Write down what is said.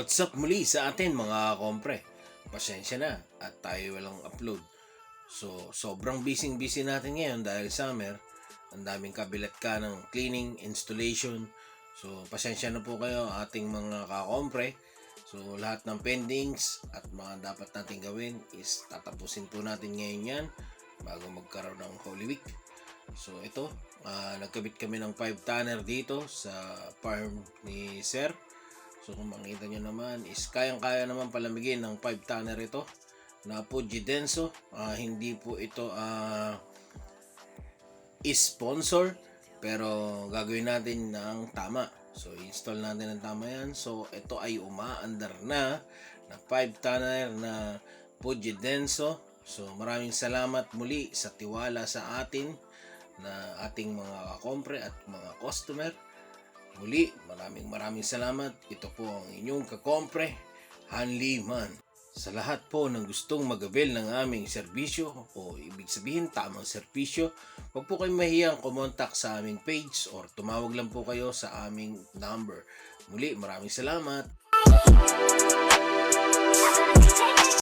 What's up muli sa atin mga kompre? Pasensya na at tayo walang upload. So, sobrang busy natin ngayon dahil summer. Ang daming kabilat ka ng cleaning, installation. So, pasensya na po kayo ating mga kakompre. So, lahat ng pendings at mga dapat natin gawin is tatapusin po natin ngayon yan bago magkaroon ng Holy Week. So, ito, nagkabit kami ng 5 tonner dito sa farm ni Sir. So kung makita nyo naman is kayang-kaya naman palamigin ng 5 tonner ito na Fuji Denso. Hindi po ito sponsor pero gagawin natin ng tama. So install natin ng tama yan. So ito ay umaandar na 5 tonner na Fuji Denso. So maraming salamat muli sa tiwala sa atin na ating mga kakompre at mga customer. Muli, maraming salamat. Ito po ang inyong kakompre, Hanli Man. Sa lahat po ng gustong mag-avail ng aming serbisyo o ibig sabihin tamang serbisyo, huwag po kayong mahiyang kumontak sa aming page or tumawag lang po kayo sa aming number. Muli, maraming salamat.